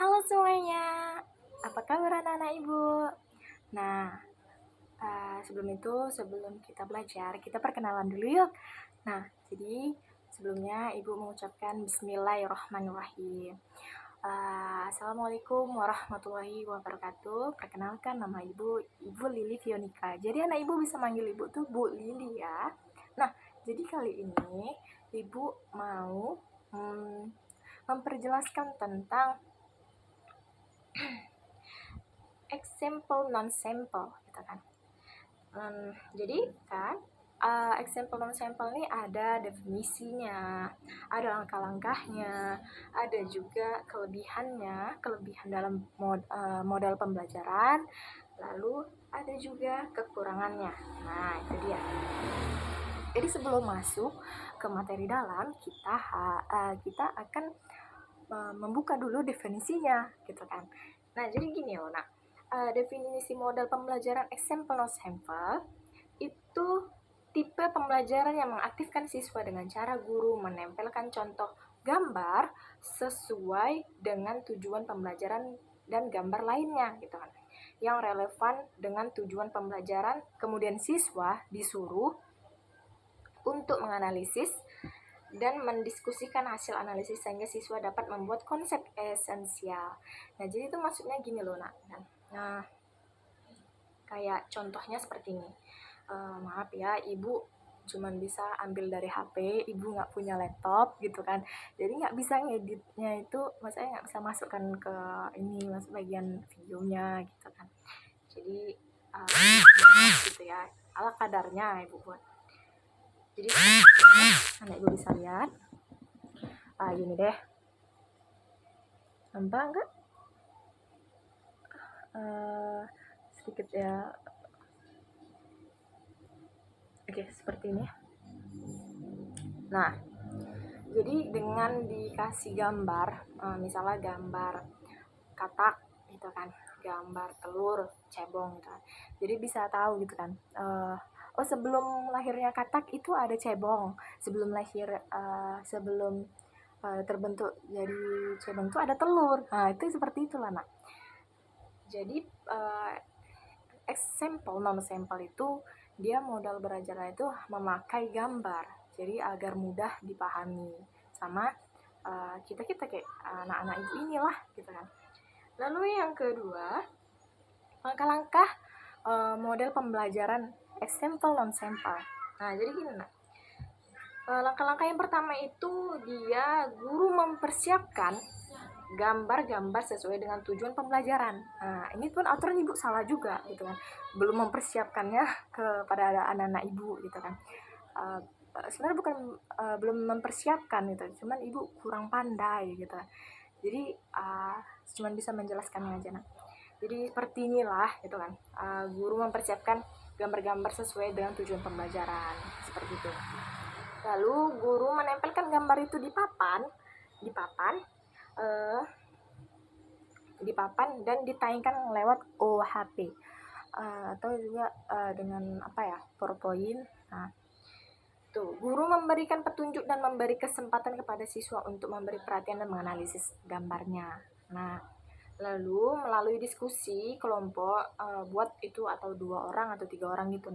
Halo semuanya, apa kabar anak-anak ibu? Nah, sebelum kita belajar, kita perkenalan dulu yuk. Nah, jadi sebelumnya ibu mengucapkan Bismillahirrahmanirrahim. Assalamualaikum warahmatullahi wabarakatuh. Perkenalkan, nama Ibu Lili Fionika. Jadi anak ibu bisa manggil ibu tuh Bu Lili ya. Nah, jadi kali ini ibu mau memperjelaskan tentang example non sample gitu kan. Jadi kan example non sample ini ada definisinya, ada langkah-langkahnya, ada juga kelebihan dalam modal pembelajaran, lalu ada juga kekurangannya. Nah, itu dia. Jadi sebelum masuk ke materi dalam, kita akan membuka dulu definisinya gitu kan. Nah, jadi gini loh, definisi modal pembelajaran example non sample itu tipe pembelajaran yang mengaktifkan siswa dengan cara guru menempelkan contoh gambar sesuai dengan tujuan pembelajaran dan gambar lainnya gitu kan, yang relevan dengan tujuan pembelajaran. Kemudian siswa disuruh untuk menganalisis dan mendiskusikan hasil analisis sehingga siswa dapat membuat konsep esensial. Nah, jadi itu maksudnya gini loh, Nah, kayak contohnya seperti ini. Maaf ya, ibu cuman bisa ambil dari HP, ibu nggak punya laptop gitu kan. Jadi nggak bisa ngeditnya itu, maksudnya nggak bisa masukkan ke ini, masuk bagian videonya gitu kan. Jadi gitu ya, ala kadarnya ibu buat. Jadi anak ibu bisa lihat. Gini deh, nampak nggak? Sedikit ya. Oke, seperti ini. Nah, jadi dengan dikasih gambar, misalnya gambar katak gitu kan, gambar telur, cebong gitu kan. Jadi bisa tahu gitu kan. Oh, sebelum lahirnya katak itu ada cebong. Sebelum terbentuk jadi cebong itu ada telur. Nah, itu seperti itulah, Nak. Jadi example non sample itu dia modal belajarnya itu memakai gambar, jadi agar mudah dipahami sama kita kayak anak-anak ibu inilah gitu kan. Lalu yang kedua, langkah-langkah model pembelajaran example non sample. Nah, jadi gini langkah-langkah yang pertama itu dia guru mempersiapkan gambar-gambar sesuai dengan tujuan pembelajaran. Nah, ini pun aturan ibu salah juga gitu kan, belum mempersiapkannya kepada anak-anak ibu gitu kan. Sebenarnya bukan belum mempersiapkan gitu, cuman ibu kurang pandai gitu. Jadi cuman bisa menjelaskannya aja. Jadi seperti inilah gitu kan, guru mempersiapkan gambar-gambar sesuai dengan tujuan pembelajaran seperti itu. Lalu guru menempelkan gambar itu di papan dan ditayangkan lewat OHP atau juga dengan PowerPoint. Nah, tuh guru memberikan petunjuk dan memberi kesempatan kepada siswa untuk memberi perhatian dan menganalisis gambarnya. Nah, lalu melalui diskusi kelompok, buat itu atau 2 orang atau 3 orang gitu,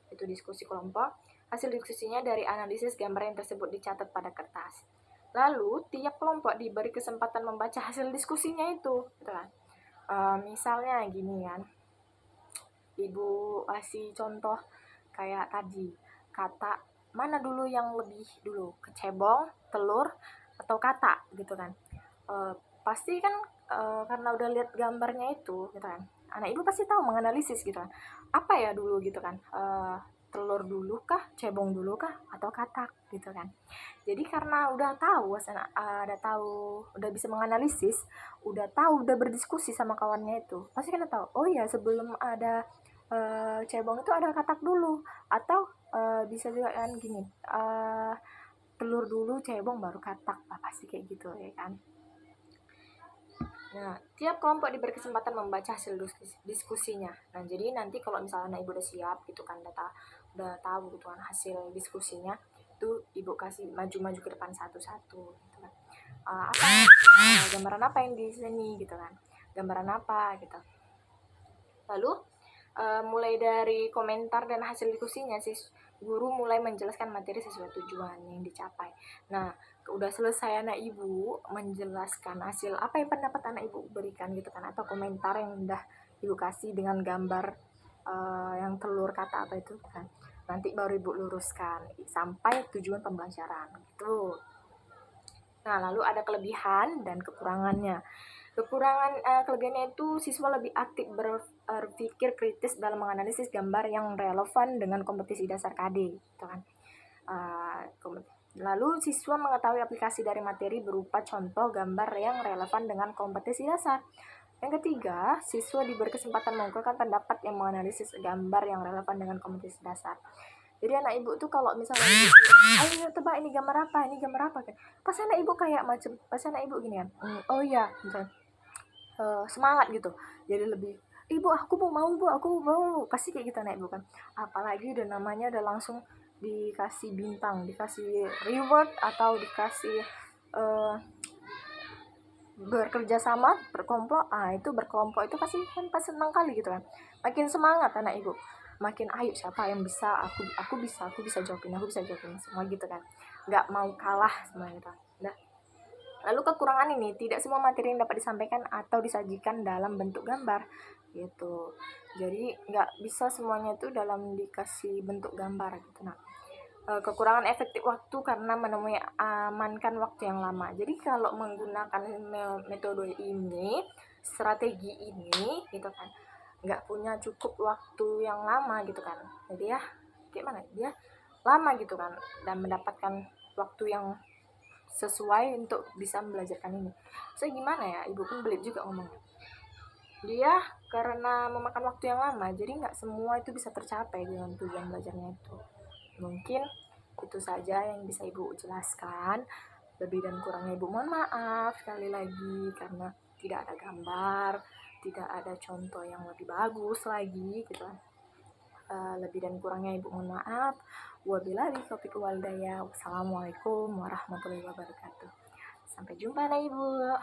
itu diskusi kelompok. Hasil diskusinya dari analisis gambar yang tersebut dicatat pada kertas. Lalu tiap kelompok diberi kesempatan membaca hasil diskusinya itu gitu kan. Misalnya gini kan, ibu kasih contoh kayak tadi, kata mana dulu yang lebih dulu, kecebong, telur, atau kata gitu kan. Pasti kan karena udah lihat gambarnya itu gitu kan, anak ibu pasti tahu menganalisis gitu kan, apa ya dulu gitu kan, telur dulu kah, cebong dulu kah, atau katak gitu kan. Jadi karena udah tahu, udah bisa menganalisis, udah berdiskusi sama kawannya itu, pasti kan tahu, oh ya sebelum ada cebong itu ada katak dulu, atau bisa juga kan gini, telur dulu, cebong baru katak, pasti kayak gitu ya kan. Nah, tiap kelompok diberi kesempatan membaca hasil diskusinya. Nah, jadi nanti kalau misalnya ibu udah siap gitu kan, udah tahu gitu kan hasil diskusinya, itu ibu kasih maju-maju ke depan satu-satu gitu kan. gambaran apa yang di sini gitu kan, gambaran apa gitu. Lalu mulai dari komentar dan hasil diskusinya sih guru mulai menjelaskan materi sesuai tujuan yang dicapai. Nah, udah selesai anak ibu menjelaskan hasil apa yang pendapat anak ibu berikan gitu kan, atau komentar yang udah ibu kasih dengan gambar yang telur kata apa itu kan. Nanti baru ibu luruskan sampai tujuan pembelajaran gitu. Nah, lalu ada kelebihan dan kekurangannya. Kelebihannya itu siswa lebih aktif berpikir kritis dalam menganalisis gambar yang relevan dengan kompetisi dasar KD, gitu kan. Lalu siswa mengetahui aplikasi dari materi berupa contoh gambar yang relevan dengan kompetisi dasar. Yang ketiga, siswa diberi kesempatan mengungkapkan pendapat yang menganalisis gambar yang relevan dengan kompetisi dasar. Jadi anak ibu tuh kalau misalnya ayo tebak ini gambar apa, ini gambar apa kan. Pas anak ibu kayak macam, pas anak ibu gini kan, oh iya, misalnya, semangat gitu. Jadi lebih, ibu aku mau bu, aku mau, pasti kayak gitu anak ibu kan. Apalagi udah namanya udah langsung dikasih bintang, dikasih reward atau dikasih bekerja sama, berkelompok. Itu berkelompok itu pasti kan pas senang kali gitu kan. Makin semangat anak ibu, makin ayo siapa yang bisa, aku bisa jawabin semua gitu kan, nggak mau kalah semua gitu. Nah, lalu kekurangan ini, tidak semua materi yang dapat disampaikan atau disajikan dalam bentuk gambar gitu. Jadi nggak bisa semuanya itu dalam dikasih bentuk gambar gitu. Nah, kekurangan efektif waktu karena menemui amankan waktu yang lama. Jadi kalau menggunakan metode ini, strategi ini gitu kan, nggak punya cukup waktu yang lama gitu kan. Jadi ya gimana, dia lama gitu kan, dan mendapatkan waktu yang sesuai untuk bisa belajarkan ini. So gimana ya, ibu pun belit juga ngomongnya. Dia karena memakan waktu yang lama, jadi nggak semua itu bisa tercapai dengan tujuan belajarnya itu. Mungkin itu saja yang bisa ibu jelaskan. Lebih dan kurangnya ibu mohon maaf sekali lagi, karena tidak ada gambar, tidak ada contoh yang lebih bagus lagi gitu. Lebih dan kurangnya ibu mohon maaf. Wabillahi taufiq wal hidayah. Wassalamualaikum warahmatullahi wabarakatuh. Sampai jumpa nah ibu.